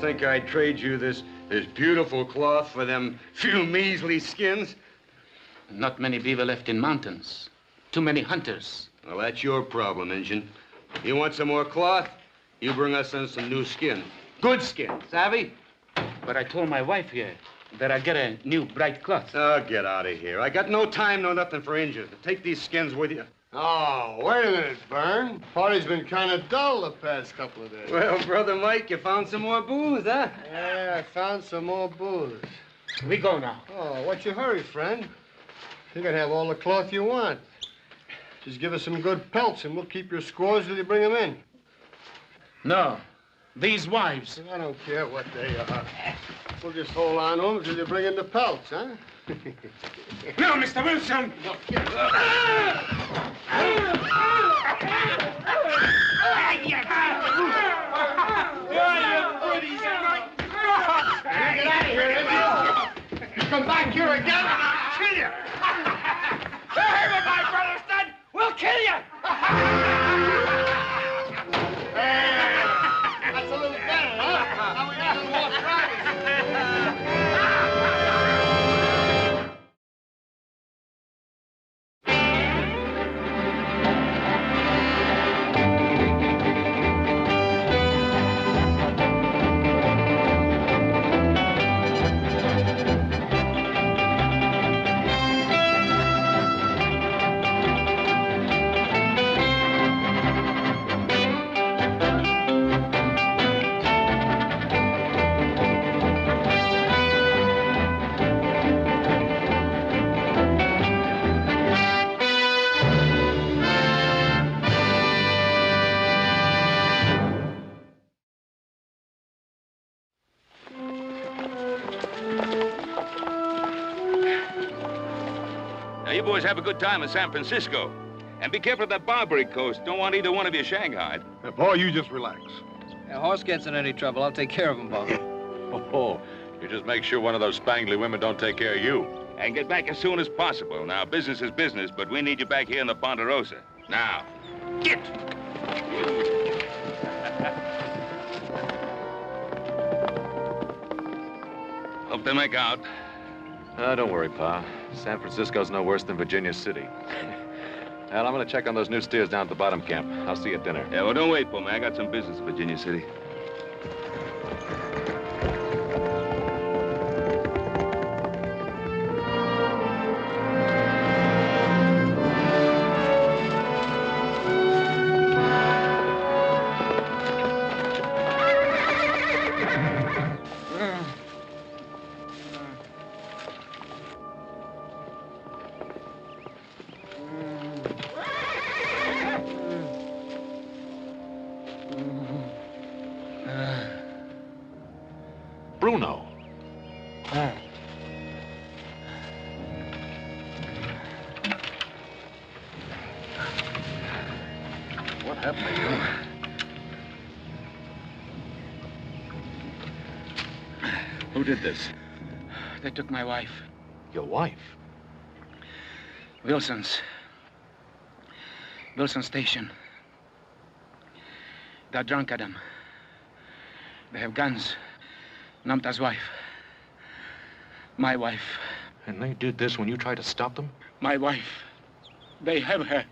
think I'd trade you this beautiful cloth for them few measly skins? Not many beaver left in mountains. Too many hunters. Well, that's your problem, Injun. You want some more cloth? You bring us in some new skin. Good skin, savvy? But I told my wife here that I get a new bright cloth. Oh, get out of here. I got no time, no nothing for Injun. Take these skins with you. Oh, wait a minute, Vern. Party's been kind of dull the past couple of days. Well, Brother Mike, you found some more booze, huh? Yeah, I found some more booze. We go now. Oh, what's your hurry, friend? You can have all the cloth you want. Just give us some good pelts and we'll keep your squaws till you bring them in. No. These wives. I don't care what they are. We'll just hold on to them till you bring in the pelts, huh? No, Mr. Wilson! No, get out of here, you come back here again, and I'll kill you! Hey, what my brother's done, we'll kill you! That's a little better, huh? Now we have a little more practice. You boys have a good time in San Francisco. And be careful of that Barbary Coast. Don't want either one of you shanghaied. Boy, you just relax. If a horse gets in any trouble, I'll take care of him, Bob. Oh, you just make sure one of those spangly women don't take care of you. And get back as soon as possible. Now, business is business, but we need you back here in the Ponderosa. Now, get! Hope they make out. Don't worry, Pa. San Francisco's no worse than Virginia City. Al, I'm gonna check on those new steers down at the bottom camp. I'll see you at dinner. Yeah, well, don't wait for me. I got some business in Virginia City. Bruno. What happened to you? Who did this? They took my wife. Your wife? Wilson's station. They're drunk, Adam. They have guns. Namta's wife. My wife. And they did this when you tried to stop them? My wife. They have her.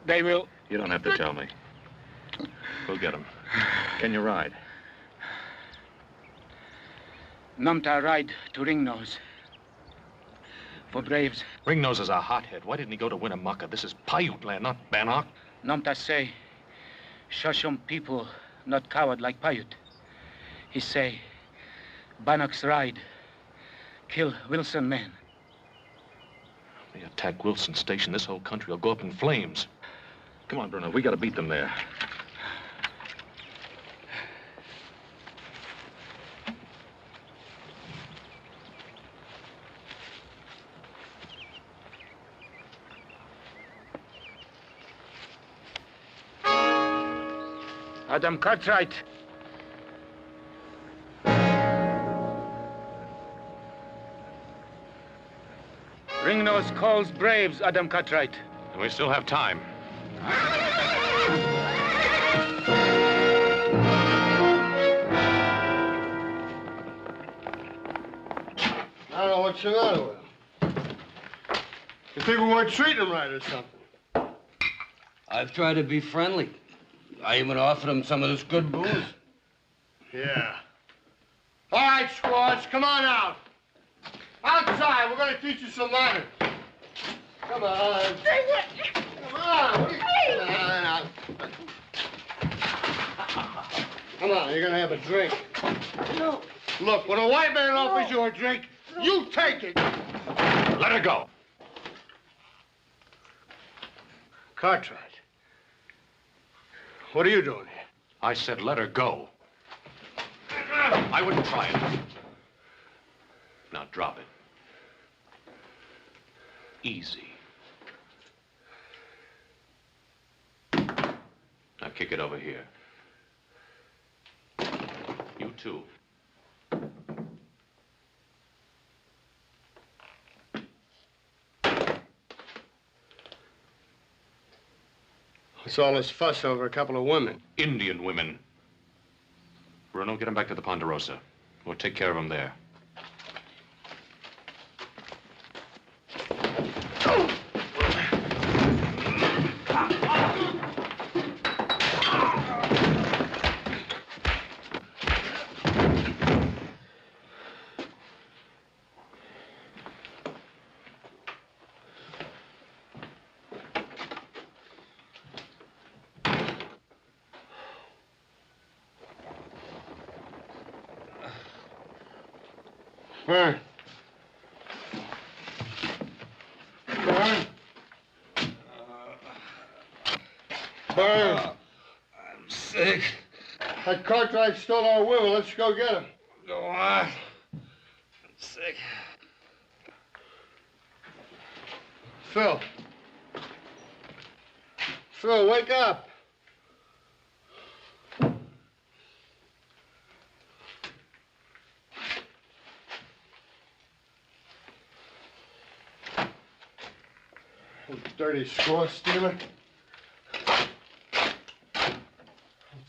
They will... You don't have to tell me. We'll get them. Can you ride? Namta ride to Ringnose. For Braves. Ringnose is a hothead. Why didn't he go to Winnemucca? This is Paiute land, not Bannock. Namta say, Shoshone people not coward like Paiute. He say, Bannock's ride, kill Wilson men. They attack Wilson Station, this whole country will go up in flames. Come on, Bruno, we gotta beat them there. Adam Cartwright. Ringnose calls Braves, Adam Cartwright. And we still have time. what's the matter with him? You think we weren't treating him right or something? I've tried to be friendly. I even offered him some of this good booze. Yeah. All right, squads, come on out. Outside, we're going to teach you some manners. Come on. Come on. Come on, you're going to have a drink. No. Look, when a white man offers you a drink, you take it. Let her go. Cartwright, what are you doing here? I said let her go. I wouldn't try it. Now drop it. Easy. Now kick it over here. You too. What's all this fuss over a couple of women? Indian women. Bruno, get him back to the Ponderosa. We'll take care of him there. Burn. Burn. Burn. I'm sick. That Cartwright stole our women. Let's go get him. Go on. I'm sick. Phil. Phil, wake up. Dirty score stealer. I'll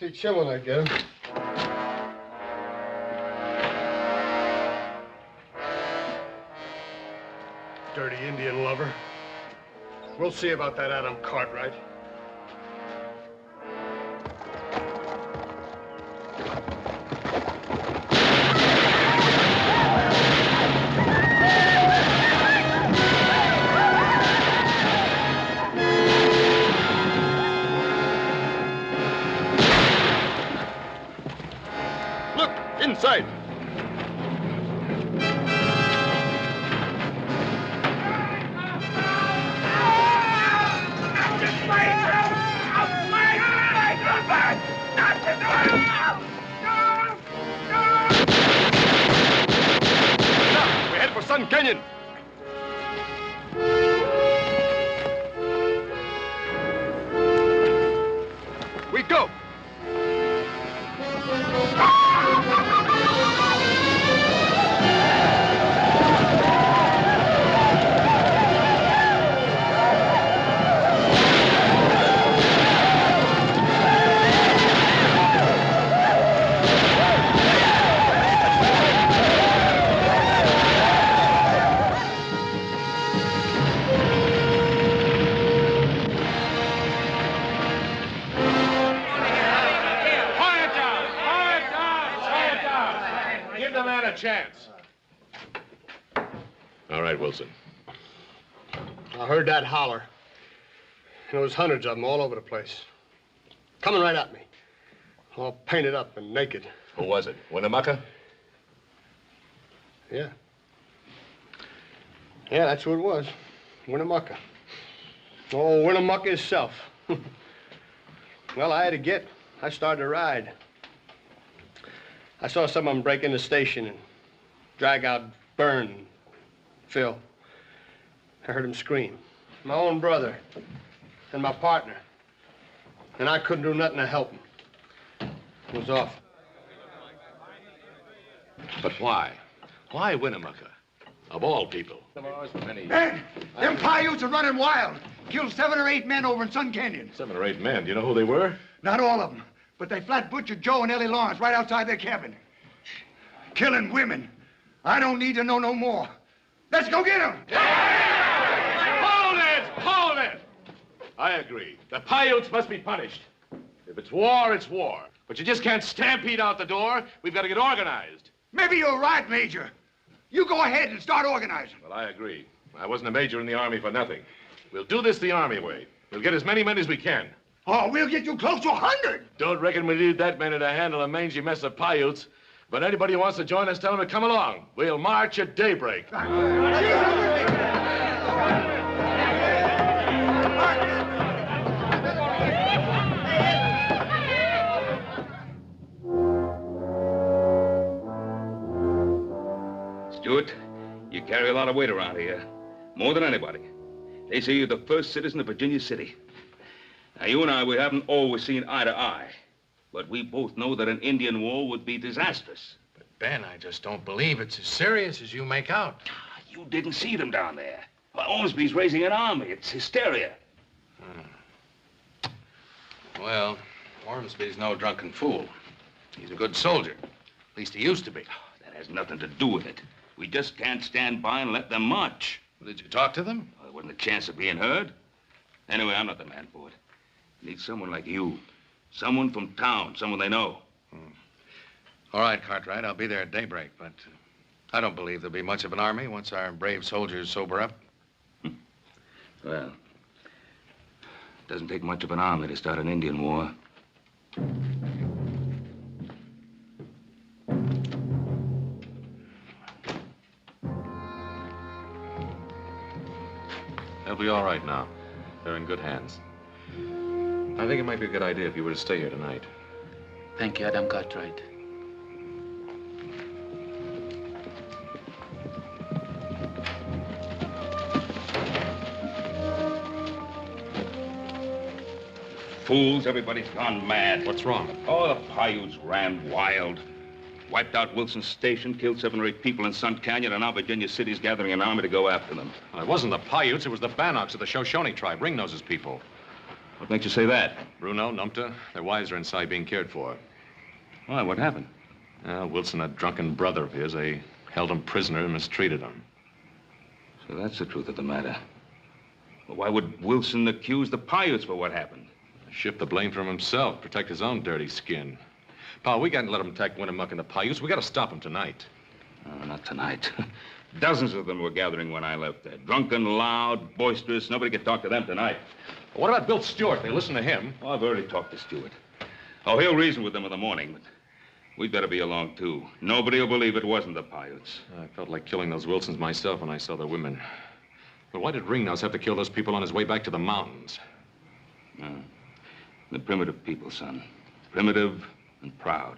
teach him when I get him. Dirty Indian lover. We'll see about that Adam Cartwright. Inside. We're headed for Sun Canyon. We go. Chance. All right, Wilson. I heard that holler. There was hundreds of them all over the place. Coming right at me. All painted up and naked. Who was it? Winnemucca? Yeah. Yeah, that's who it was. Winnemucca. Oh, Winnemucca himself. Well, I had to get. I started to ride. I saw some of them break in the station and drag out Byrne, Phil. I heard him scream. My own brother and my partner. And I couldn't do nothing to help him. It was off. But why? Why Winnemucca? Of all people. Man, them Paiutes are running wild. Killed 7 or 8 men over in Sun Canyon. 7 or 8 men. Do you know who they were? Not all of them, but they flat butchered Joe and Ellie Lawrence right outside their cabin. Killing women. I don't need to know no more. Let's go get him. Hold it! Hold it! I agree. The Paiutes must be punished. If it's war, it's war. But you just can't stampede out the door. We've got to get organized. Maybe you're right, Major. You go ahead and start organizing. Well, I agree. I wasn't a major in the Army for nothing. We'll do this the Army way. We'll get as many men as we can. Oh, we'll get you close to 100. Don't reckon we need that many to handle a mangy mess of Paiutes. But anybody who wants to join us, tell them to come along. We'll march at daybreak. Stewart, you carry a lot of weight around here. More than anybody. They say you're the first citizen of Virginia City. Now, you and I, we haven't always seen eye to eye. But we both know that an Indian war would be disastrous. But, Ben, I just don't believe it's as serious as you make out. You didn't see them down there. Well, Ormsby's raising an army. It's hysteria. Well, Ormsby's no drunken fool. He's a good soldier. At least he used to be. That has nothing to do with it. We just can't stand by and let them march. Did you talk to them? Well, there wasn't a chance of being heard. Anyway, I'm not the man for it. Need someone like you. Someone from town, someone they know. All right, Cartwright, I'll be there at daybreak, but I don't believe there'll be much of an army once our brave soldiers sober up. Well, it doesn't take much of an army to start an Indian war. They'll be all right now. They're in good hands. I think it might be a good idea if you were to stay here tonight. Thank you, Adam Cartwright. Fools, everybody's gone mad. What's wrong? Oh, the Paiutes ran wild. Wiped out Wilson's station, killed 7 or 8 people in Sun Canyon, and now Virginia City's gathering an army to go after them. Well, it wasn't the Paiutes, it was the Bannocks of the Shoshone tribe, Ringnose's people. What makes you say that? Bruno, Numpta, their wives are inside being cared for. Why, what happened? Wilson, a drunken brother of his, they held him prisoner and mistreated him. So that's the truth of the matter. Well, why would Wilson accuse the Paiutes for what happened? Shift the blame from himself, protect his own dirty skin. Pa, we can't let them attack Winnemucca and the Paiutes. We got to stop them tonight. Oh, not tonight. Dozens of them were gathering when I left there. Drunken, loud, boisterous. Nobody could talk to them tonight. What about Bill Stewart? They listen to him. Oh, I've already talked to Stewart. Oh, he'll reason with them in the morning, but we'd better be along, too. Nobody will believe it wasn't the Paiutes. I felt like killing those Wilsons myself when I saw the women. But why did Ringnose have to kill those people on his way back to the mountains? The primitive people, son. Primitive and proud.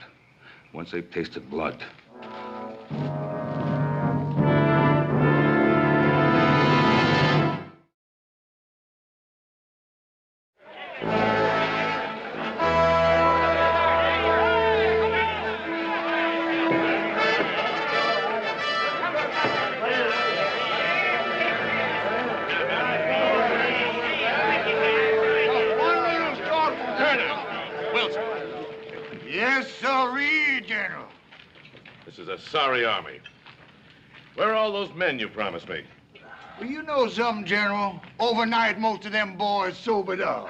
Once they've tasted blood. Yes, sirree, General. This is a sorry army. Where are all those men you promised me? Well, you know something, General? Overnight, most of them boys sobered up.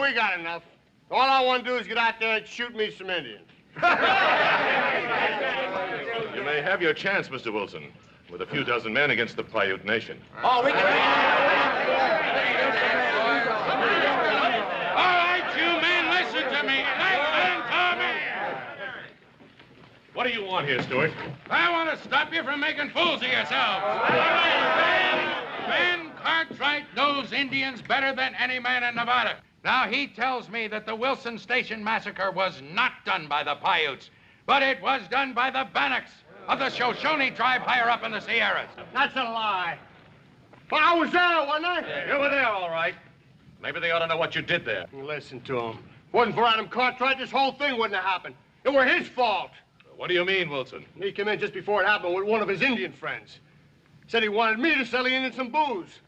We got enough. All I want to do is get out there and shoot me some Indians. You may have your chance, Mr. Wilson, with a few dozen men against the Paiute nation. Oh, we can... All right, you men, listen to me. Listen to me. What do you want here, Stewart? I want to stop you from making fools of yourselves. Ben Cartwright knows Indians better than any man in Nevada. Now, he tells me that the Wilson Station massacre was not done by the Paiutes, but it was done by the Bannocks of the Shoshone tribe higher up in the Sierras. That's a lie. Well, I was there, wasn't I? You were there, all right. Maybe they ought to know what you did there. Listen to him. Wasn't for Adam Cartwright, this whole thing wouldn't have happened. It were his fault. What do you mean, Wilson? He came in just before it happened with one of his Indian friends. Said he wanted me to sell the Indians some booze.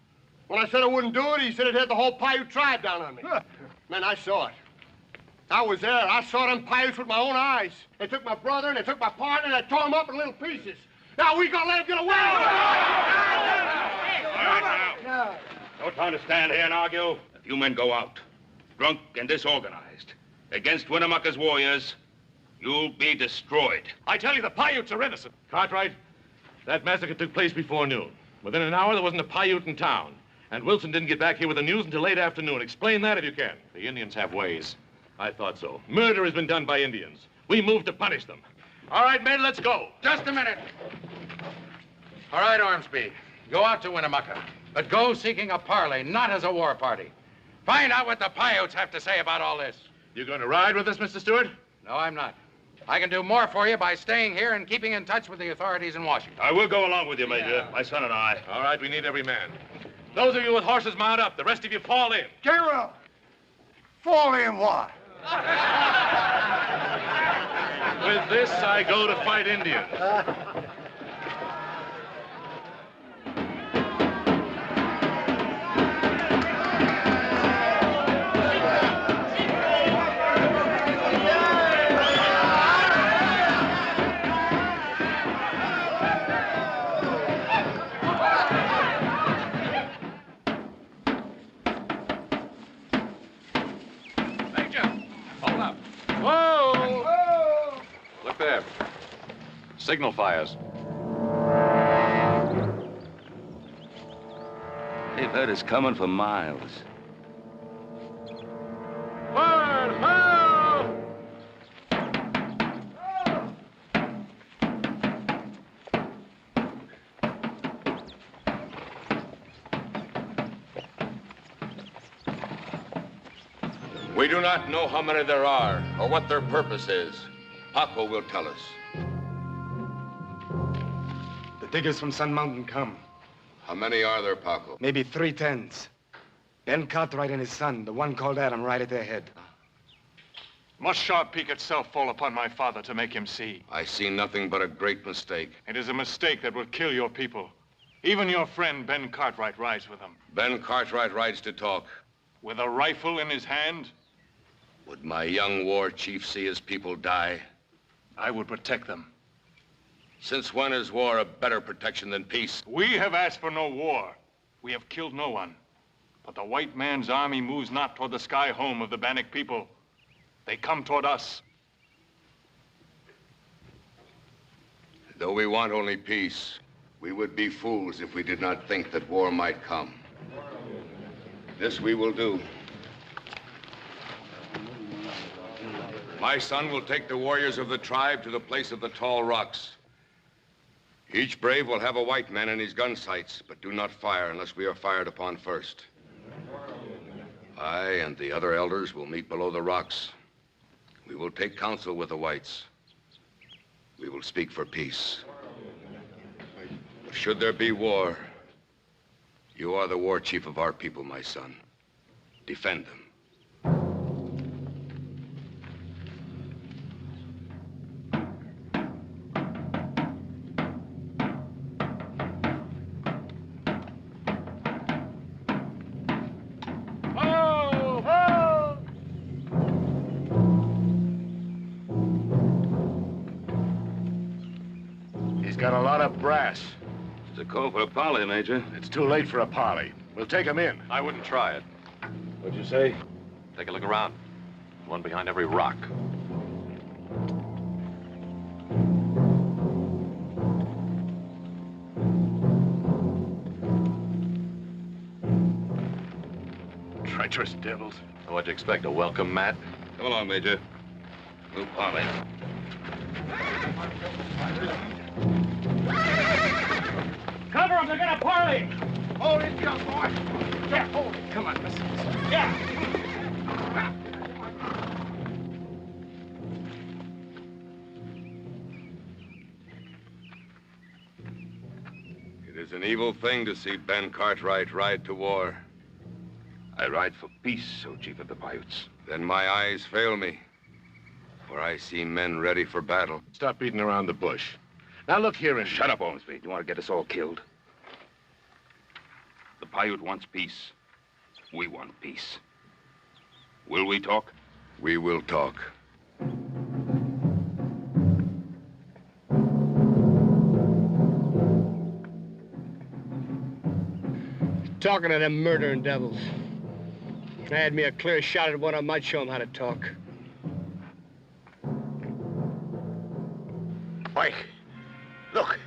When I said I wouldn't do it, he said it had the whole Paiute tribe down on me. Man, I saw it. I was there. I saw them Paiutes with my own eyes. They took my brother and they took my partner and they tore him up in little pieces. Now we gotta let him get away. All right, now. No time to stand here and argue. If you men go out, drunk and disorganized, against Winnemucca's warriors, you'll be destroyed. I tell you, the Paiutes are innocent. Cartwright, that massacre took place before noon. Within an hour, there wasn't a Paiute in town. And Wilson didn't get back here with the news until late afternoon. Explain that if you can. The Indians have ways. I thought so. Murder has been done by Indians. We moved to punish them. All right, men, let's go. Just a minute. All right, Ormsby. Go out to Winnemucca. But go seeking a parley, not as a war party. Find out what the Paiutes have to say about all this. You going to ride with us, Mr. Stewart? No, I'm not. I can do more for you by staying here and keeping in touch with the authorities in Washington. I will go along with you, Major. My son and I. All right, we need every man. Those of you with horses, mount up. The rest of you fall in. General, fall in what? With this, I go to fight Indians. Signal fires. They've heard us coming for miles. Forward, ho! We do not know how many there are or what their purpose is. Paco will tell us. Diggers from Sun Mountain come. How many are there, Paco? Maybe 3 tens. Ben Cartwright and his son, the one called Adam, right at their head. Must Sharp Peak itself fall upon my father to make him see? I see nothing but a great mistake. It is a mistake that will kill your people. Even your friend Ben Cartwright rides with them. Ben Cartwright rides to talk. With a rifle in his hand? Would my young war chief see his people die? I would protect them. Since when is war a better protection than peace? We have asked for no war. We have killed no one. But the white man's army moves not toward the sky home of the Bannock people. They come toward us. Though we want only peace, we would be fools if we did not think that war might come. This we will do. My son will take the warriors of the tribe to the place of the tall rocks. Each brave will have a white man in his gun sights, but do not fire unless we are fired upon first. I and the other elders will meet below the rocks. We will take counsel with the whites. We will speak for peace. But should there be war, you are the war chief of our people, my son. Defend them. Got a lot of brass. It's a call for a parley, Major. It's too late for a parley. We'll take him in. I wouldn't try it. What'd you say? Take a look around. One behind every rock. Treacherous devils. What'd you expect, a welcome mat? Come along, Major. We'll parley. Cover them, they're gonna parley. Hold it, young boy. Yeah, hold it. Come on, listen. Yeah. It is an evil thing to see Ben Cartwright ride to war. I ride for peace, O Chief of the Paiutes. Then my eyes fail me, for I see men ready for battle. Stop beating around the bush. Now look here and... Shut up, Ormsby. You want to get us all killed? The Paiute wants peace. We want peace. Will we talk? We will talk. Talking to them murdering devils. If I had me a clear shot at one, I might show them how to talk. Mike, look.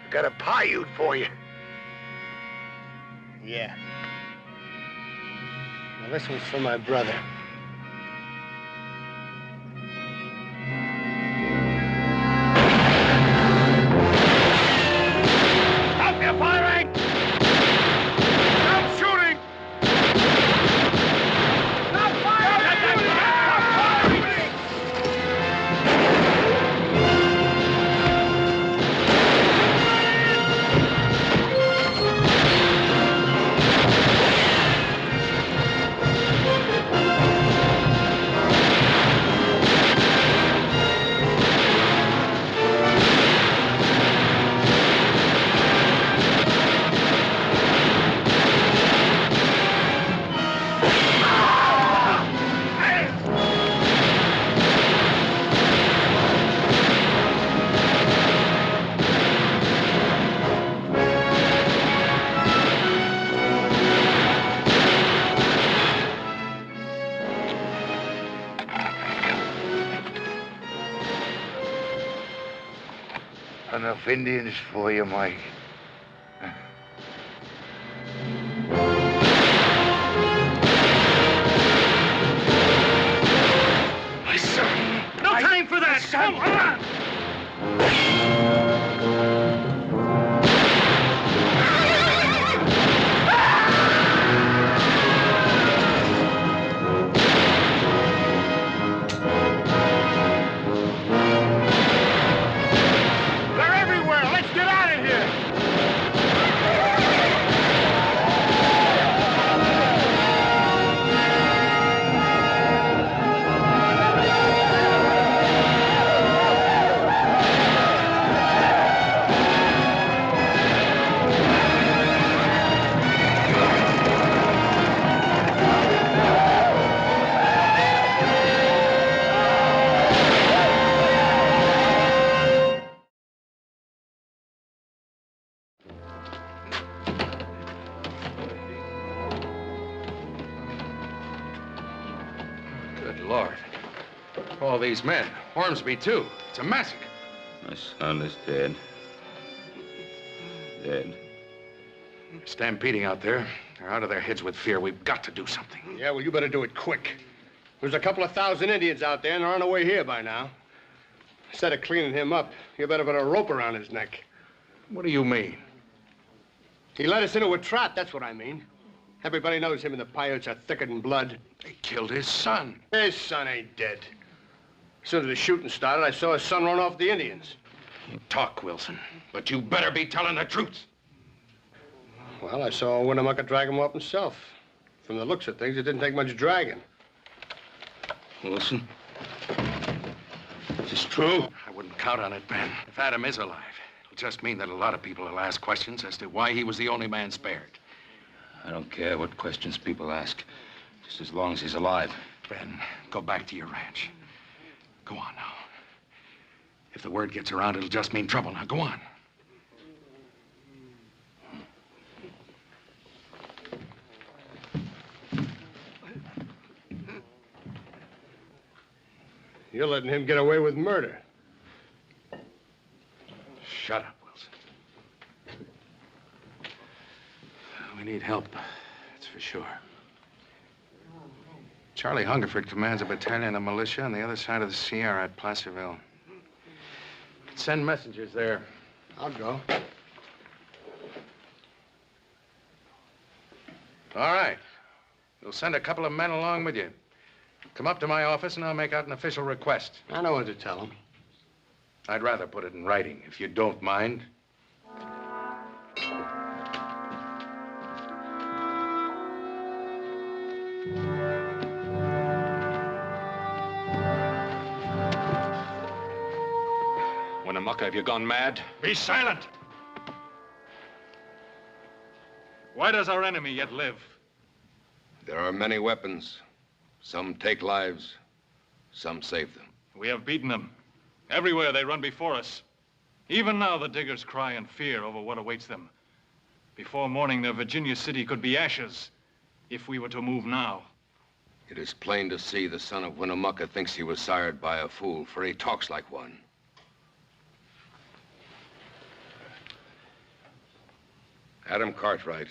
I got a Paiute for you. Yeah. Now this one's for my brother. Stop your firing! Stop shooting! Stop firing! Stop firing! Enough Indians for you, Mike. My son! No time for that! Come on! All these men. Ormsby, too. It's a massacre. My son is dead. Dead. Stampeding out there. They're out of their heads with fear. We've got to do something. Yeah, well, you better do it quick. There's a couple of thousand Indians out there, and they're on their way here by now. Instead of cleaning him up, you better put a rope around his neck. What do you mean? He led us into a trap, that's what I mean. Everybody knows him and the Paiutes are thicker than blood. They killed his son. His son ain't dead. As soon as the shooting started, I saw his son run off the Indians. You talk, Wilson, but you better be telling the truth. Well, I saw Winnemucca drag him up himself. From the looks of things, it didn't take much dragging. Wilson, is this true? I wouldn't count on it, Ben. If Adam is alive, it'll just mean that a lot of people will ask questions as to why he was the only man spared. I don't care what questions people ask, just as long as he's alive. Ben, go back to your ranch. Go on now. If the word gets around, it'll just mean trouble. Now, go on. You're letting him get away with murder. Shut up, Wilson. We need help, that's for sure. Charlie Hungerford commands a battalion of militia on the other side of the Sierra at Placerville. Send messengers there. I'll go. All right. You'll send a couple of men along with you. Come up to my office and I'll make out an official request. I know what to tell them. I'd rather put it in writing, if you don't mind. Winnemucca, have you gone mad? Be silent! Why does our enemy yet live? There are many weapons. Some take lives, some save them. We have beaten them. Everywhere they run before us. Even now, the diggers cry in fear over what awaits them. Before morning, their Virginia city could be ashes if we were to move now. It is plain to see the son of Winnemucca thinks he was sired by a fool, for he talks like one. Adam Cartwright,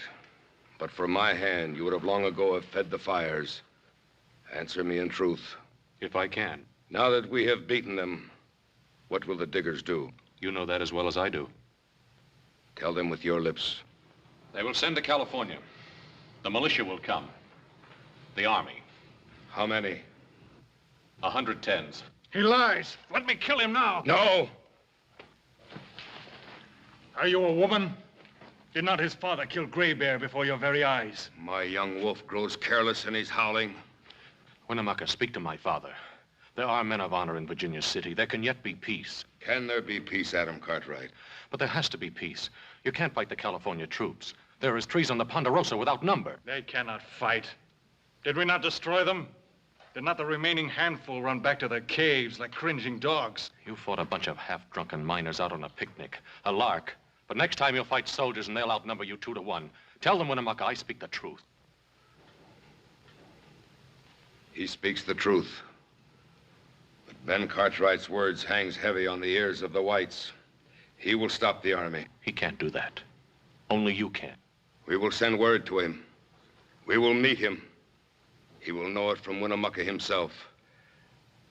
but for my hand, you would have long ago have fed the fires. Answer me in truth. If I can. Now that we have beaten them, what will the diggers do? You know that as well as I do. Tell them with your lips. They will send to California. The militia will come. The army. How many? 110s. He lies. Let me kill him now. No! Are you a woman? Did not his father kill Gray Bear before your very eyes? My young wolf grows careless in his howling. Winnemucca, speak to my father. There are men of honor in Virginia City. There can yet be peace. Can there be peace, Adam Cartwright? But there has to be peace. You can't fight the California troops. There is treason on the Ponderosa without number. They cannot fight. Did we not destroy them? Did not the remaining handful run back to their caves like cringing dogs? You fought a bunch of half-drunken miners out on a picnic. A lark. But next time you'll fight soldiers and they'll outnumber you 2 to 1. Tell them, Winnemucca, I speak the truth. He speaks the truth. But Ben Cartwright's words hangs heavy on the ears of the whites. He will stop the army. He can't do that. Only you can. We will send word to him. We will meet him. He will know it from Winnemucca himself,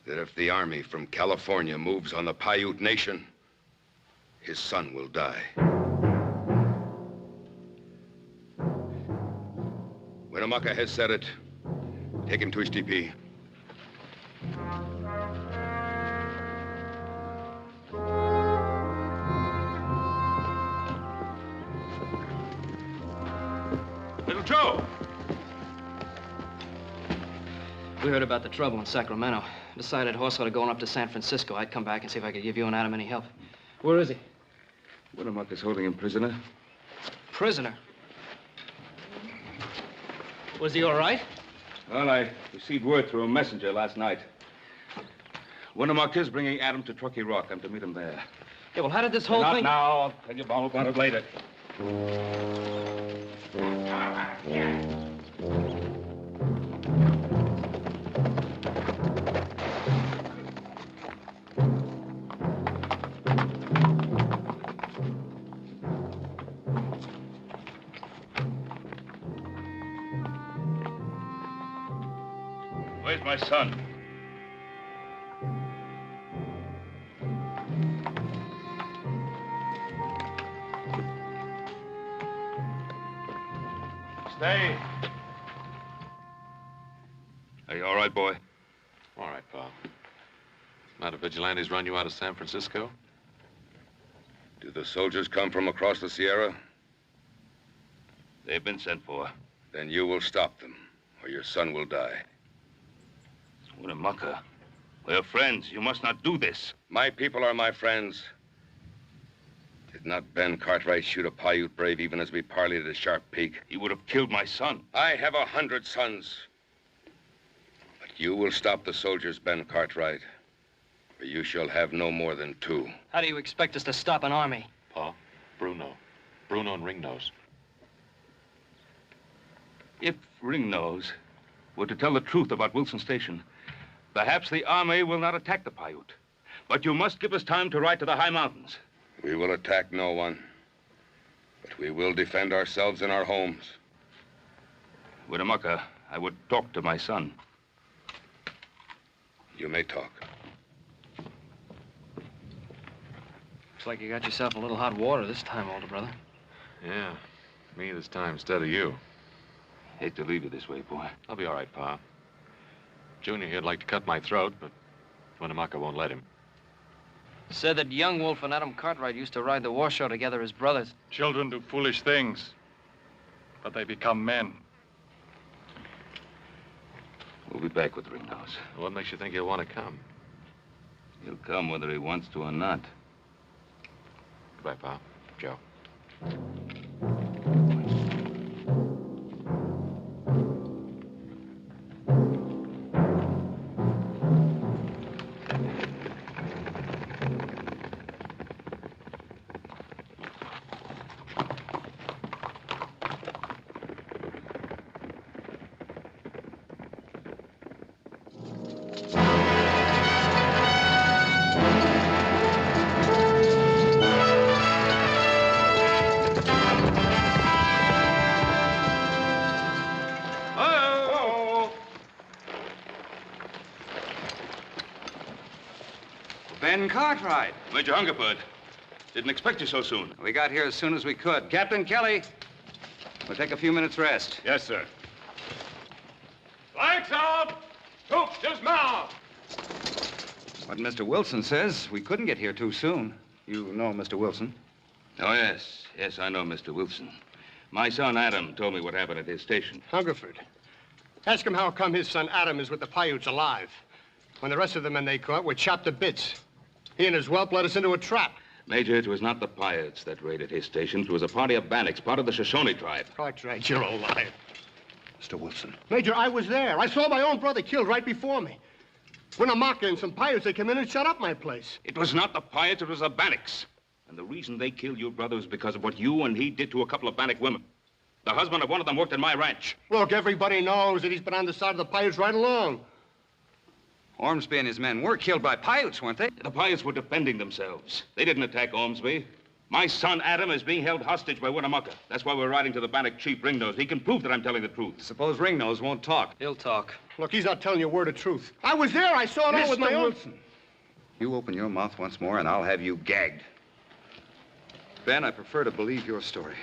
that if the army from California moves on the Paiute nation, his son will die. Winnemucca has said it. Take him to his TP. Little Joe! We heard about the trouble in Sacramento. Decided horse ought to going up to San Francisco. I'd come back and see if I could give you and Adam any help. Where is he? Winnemucca's holding him prisoner. Prisoner? Was he all right? Well, I received word through a messenger last night. Winnemucca's bringing Adam to Truckee Rock. I'm to meet him there. Yeah, well, how did this whole Not thing... now. I'll tell you all about it later. Where's my son? Stay. Are you all right, boy? All right, pal. Not a vigilantes run you out of San Francisco? Do the soldiers come from across the Sierra? They've been sent for. Then you will stop them, or your son will die. Winnemucca, we're friends. You must not do this. My people are my friends. Did not Ben Cartwright shoot a Paiute brave even as we parleyed at Sharp Peak? He would have killed my son. I have 100 sons. But you will stop the soldiers, Ben Cartwright. For you shall have no more than 2. How do you expect us to stop an army? Pa, Bruno. Bruno and Ringnose. If Ringnose were to tell the truth about Wilson Station, perhaps the army will not attack the Paiute. But you must give us time to ride to the high mountains. We will attack no one. But we will defend ourselves in our homes. Winnemucca, I would talk to my son. You may talk. Looks like you got yourself a little hot water this time, older brother. Yeah, me this time instead of you. Hate to leave you this way, boy. I'll be all right, Pa. Junior here'd like to cut my throat, but Winnemucca won't let him. Said that young Wolf and Adam Cartwright used to ride the war show together as brothers. Children do foolish things, but they become men. We'll be back with Ringnose. What makes you think he'll want to come? He'll come whether he wants to or not. Goodbye, Pa. Joe. Ben Cartwright. Major Hungerford. Didn't expect you so soon. We got here as soon as we could. Captain Kelly, we'll take a few minutes rest. Yes, sir. Lights out! Troops dismount! What Mr. Wilson says, we couldn't get here too soon. You know Mr. Wilson? Oh, yes. Yes, I know Mr. Wilson. My son Adam told me what happened at his station. Hungerford. Ask him how come his son Adam is with the Paiutes alive, when the rest of the men they caught were chopped to bits. He and his whelp led us into a trap. Major, it was not the Paiutes that raided his station. It was a party of Bannocks, part of the Shoshone tribe. Cartwright, you're a liar. Mr. Wilson. Major, I was there. I saw my own brother killed right before me. Winnemucca and some Paiutes, they came in and shut up my place. It was not the Paiutes, it was the Bannocks. And the reason they killed your brother was because of what you and he did to a couple of Bannock women. The husband of one of them worked in my ranch. Look, everybody knows that he's been on the side of the Paiutes right along. Ormsby and his men were killed by Paiutes, weren't they? The Paiutes were defending themselves. They didn't attack Ormsby. My son Adam is being held hostage by Winnemucca. That's why we're riding to the Bannock chief, Ringnose. He can prove that I'm telling the truth. Suppose Ringnose won't talk. He'll talk. Look, he's not telling you a word of truth. I was there. I saw it all with my own... Wilson. You open your mouth once more, and I'll have you gagged. Ben, I prefer to believe your story.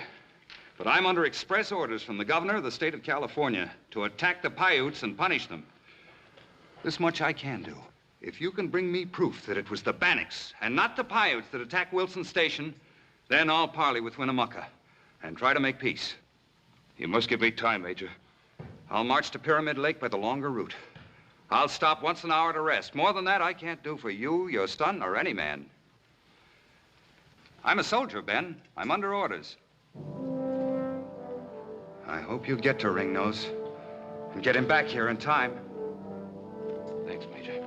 But I'm under express orders from the governor of the state of California to attack the Paiutes and punish them. This much I can do. If you can bring me proof that it was the Bannocks and not the Paiutes that attacked Wilson Station, then I'll parley with Winnemucca and try to make peace. You must give me time, Major. I'll march to Pyramid Lake by the longer route. I'll stop once an hour to rest. More than that, I can't do for you, your son, or any man. I'm a soldier, Ben. I'm under orders. I hope you get to Ringnose and get him back here in time. Thanks, Major.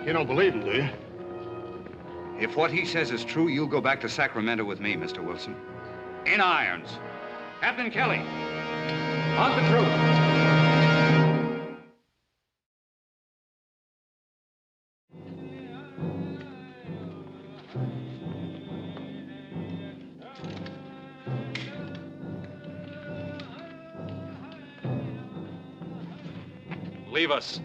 You don't believe him, do you? If what he says is true, you'll go back to Sacramento with me, Mr. Wilson. In irons. Captain Kelly, on the troop. Leave us.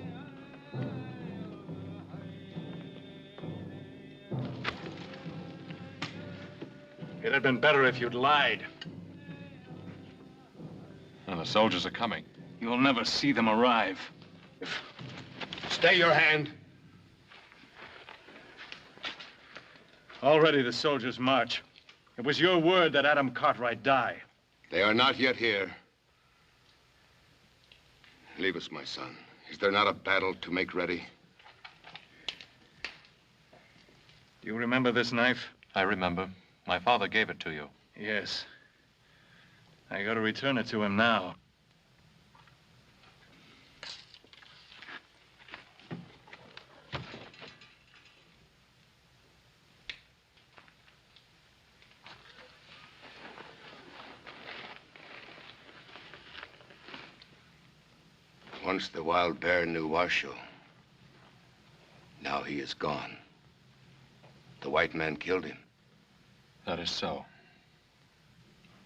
It had been better if you'd lied. And the soldiers are coming. You'll never see them arrive. Stay your hand. Already the soldiers march. It was your word that Adam Cartwright die. They are not yet here. Leave us, my son. Is there not a battle to make ready? Do you remember this knife? I remember. My father gave it to you. Yes. I gotta return it to him now. Once the wild bear knew Washoe. Now he is gone. The white man killed him. That is so.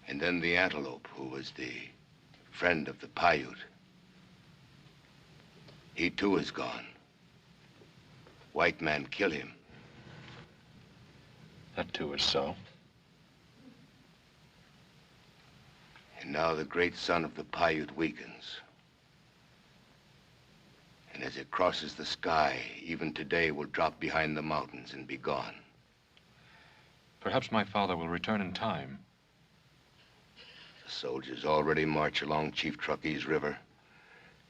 And then the antelope, who was the friend of the Paiute. He too is gone. White man kill him. That too is so. And now the great sun of the Paiute weakens. And as it crosses the sky, even today will drop behind the mountains and be gone. Perhaps my father will return in time. The soldiers already march along Chief Truckee's River.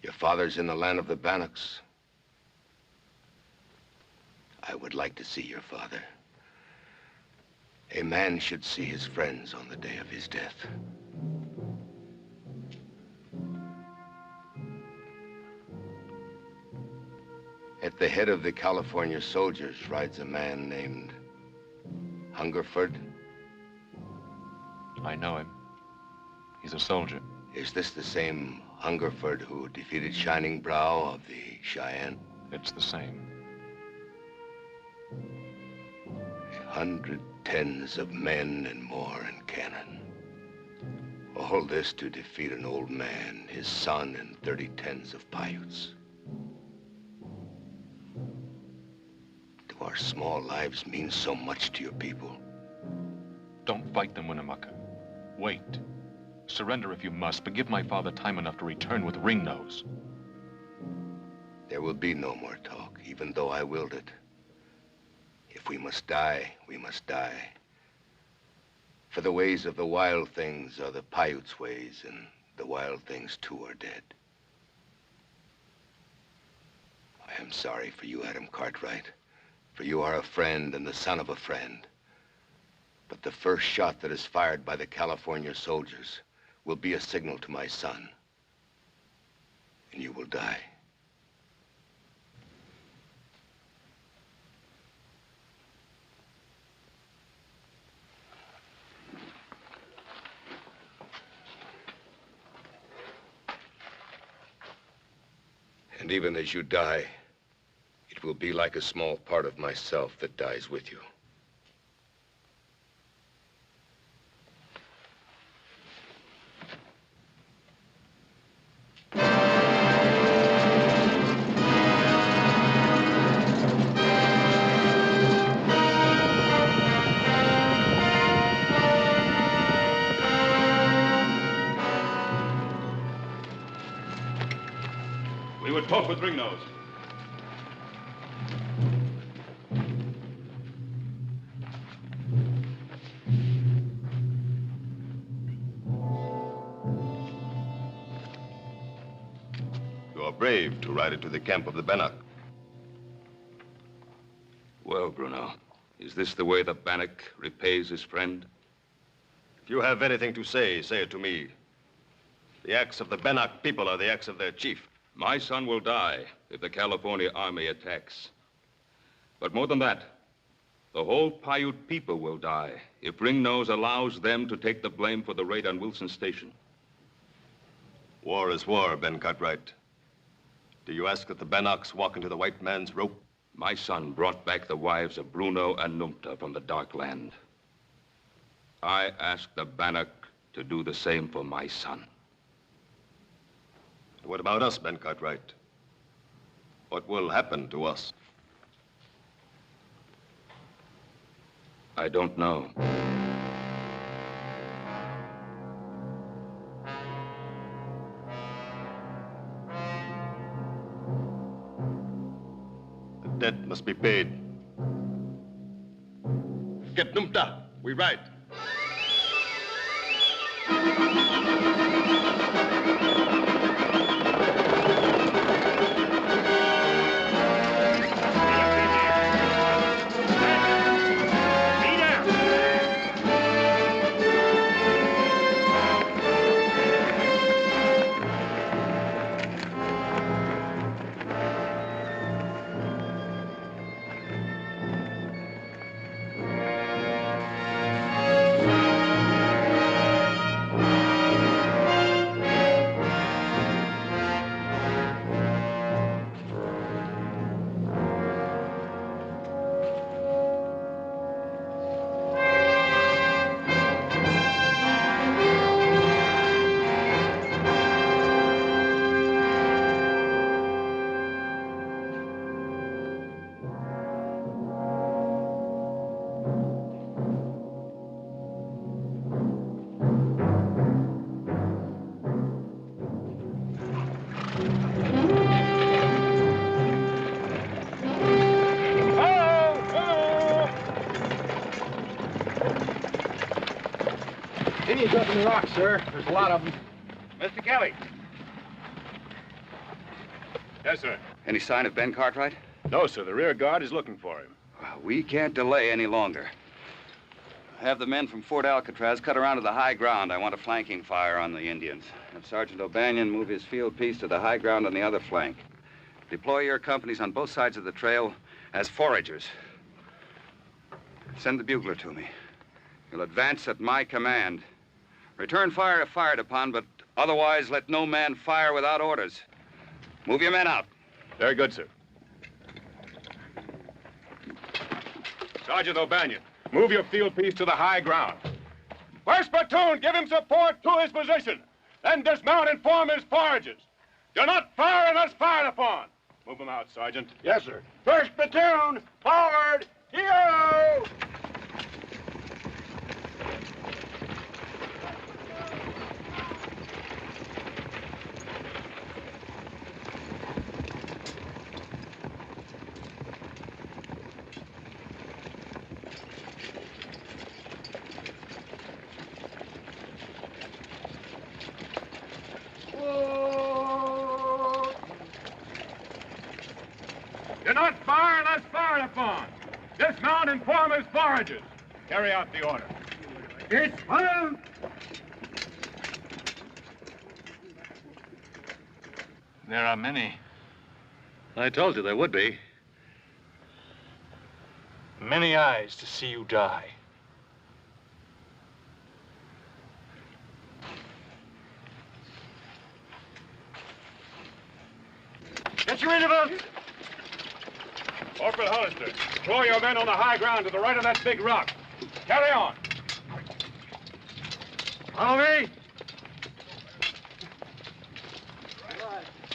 Your father's in the land of the Bannocks. I would like to see your father. A man should see his friends on the day of his death. At the head of the California soldiers rides a man named Hungerford. I know him. He's a soldier. Is this the same Hungerford who defeated Shining Brow of the Cheyenne? It's the same. 100 tens of men and more in cannon. All this to defeat an old man, his son, and 30 tens of Paiutes. Do our small lives mean so much to your people? Don't fight them, Winnemucca. Wait. Surrender if you must, but give my father time enough to return with Ringnose. There will be no more talk, even though I willed it. If we must die, we must die. For the ways of the wild things are the Paiutes' ways, and the wild things too are dead. I am sorry for you, Adam Cartwright, for you are a friend and the son of a friend. But the first shot that is fired by the California soldiers will be a signal to my son, and you will die. And even as you die, it will be like a small part of myself that dies with you. We would talk with Ringnose. You are brave to ride into the camp of the Bannock. Well, Bruno, is this the way the Bannock repays his friend? If you have anything to say it to me. The acts of the Bannock people are the acts of their chief. My son will die if the California army attacks. But more than that, the whole Paiute people will die if Ringnose allows them to take the blame for the raid on Wilson Station. War is war, Ben Cartwright. Do you ask that the Bannocks walk into the white man's rope? My son brought back the wives of Bruno and Numta from the Dark Land. I ask the Bannock to do the same for my son. What about us, Ben Cartwright? What will happen to us? I don't know. The debt must be paid. Get Numta. We ride. Indians up in the rocks, sir. There's a lot of them. Mr. Kelly. Yes, sir. Any sign of Ben Cartwright? No, sir. The rear guard is looking for him. Well, we can't delay any longer. Have the men from Fort Alcatraz cut around to the high ground. I want a flanking fire on the Indians. Have Sergeant O'Banion move his field piece to the high ground on the other flank. Deploy your companies on both sides of the trail as foragers. Send the bugler to me. You'll advance at my command. Return fire if fired upon, but otherwise let no man fire without orders. Move your men out. Very good, sir. Sergeant O'Banion, move your field piece to the high ground. First platoon, give him support to his position. Then dismount and form his forages. Do not fire unless fired upon. Move them out, Sergeant. Yes, sir. First platoon, forward! Yo! Do not fire unless fired upon. Dismount and form his forages. Carry out the order. Dismount! There are many. I told you there would be. Many eyes to see you die. Get your interval. Corporal Hollister, throw your men on the high ground to the right of that big rock. Carry on. Follow me.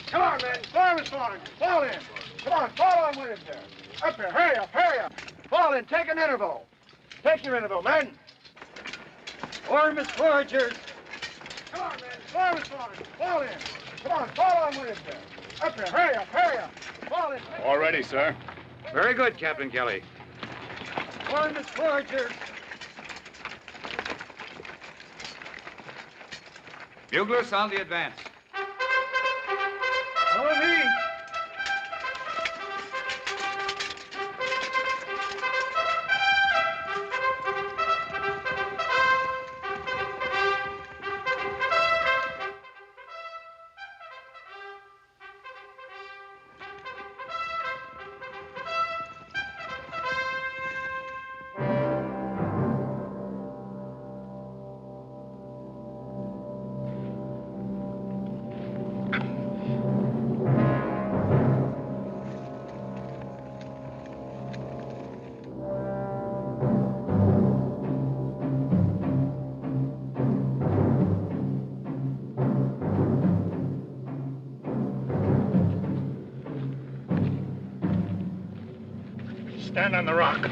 Come on, men. Form is falling. Fall in. Come on, fall on with him there. Up here. Hurry up, hurry up. Fall in. Take an interval. Take your interval, men. Form is foragers. Come on, men. Form is falling. Fall in. Come on, fall on with him there. Up here. Hurry up, hurry up. Fall in. All ready, sir. Very good, Captain Kelly. Form is foragers. Bugler, sound the advance. Follow me. Stand on the rock.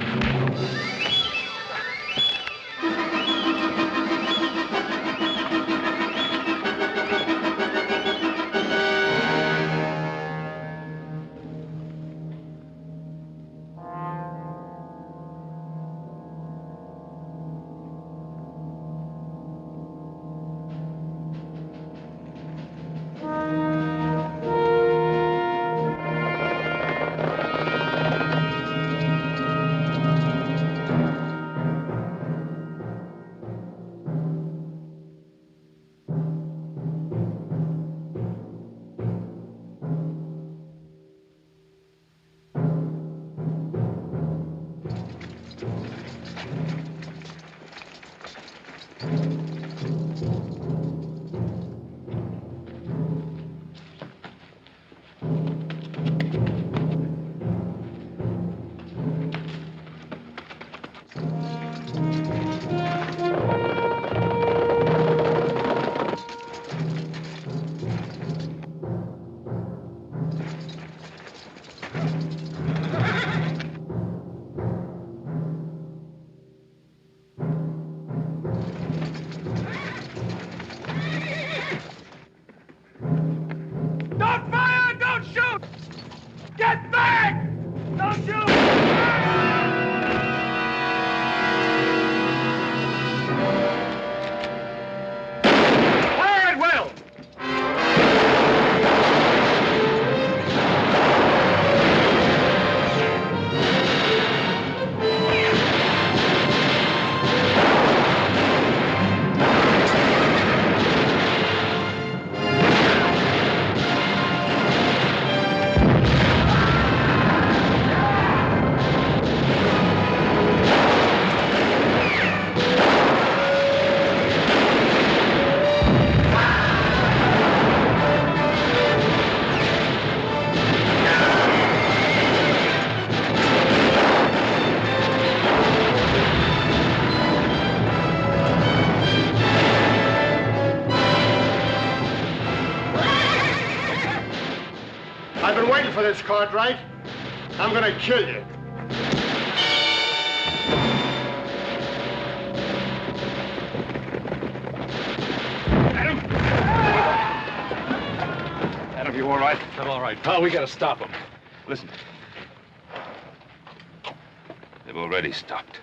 been waiting for this, Cartwright. I'm gonna kill you. Adam, you all right? I'm all right. Pal, we gotta stop him. Listen. They've already stopped.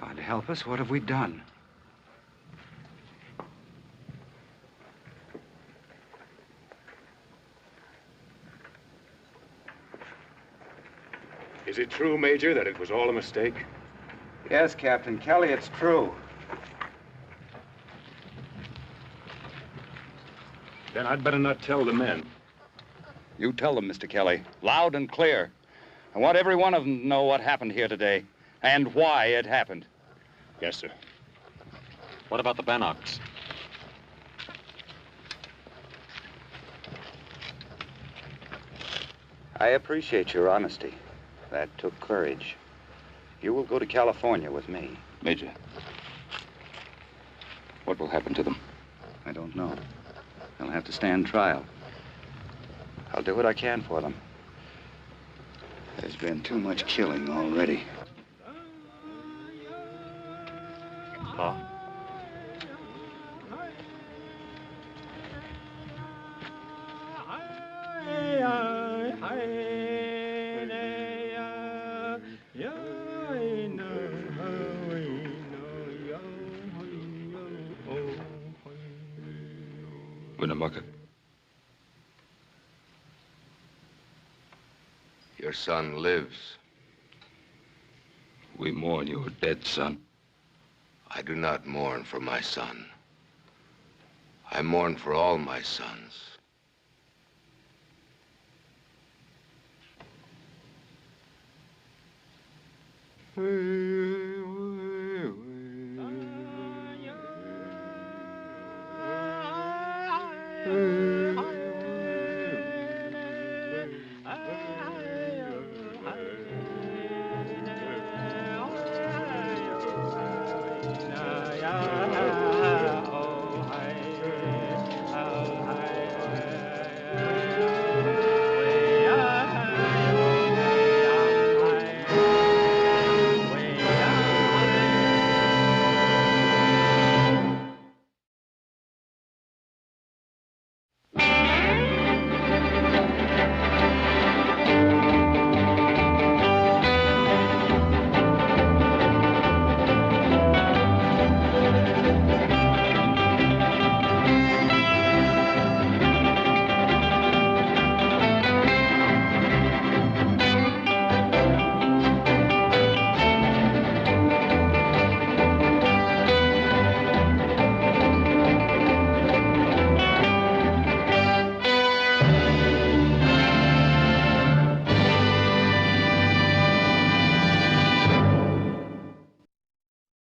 God help us, what have we done? Is it true, Major, that it was all a mistake? Yes, Captain Kelly, it's true. Then I'd better not tell the men. You tell them, Mr. Kelly, loud and clear. I want every one of them to know what happened here today and why it happened. Yes, sir. What about the Bannocks? I appreciate your honesty. That took courage. You will go to California with me. Major, what will happen to them? I don't know. They'll have to stand trial. I'll do what I can for them. There's been too much killing already. Oh. Winnemucca. Your son lives. We mourn your dead son. I do not mourn for my son. I mourn for all my sons. Hey,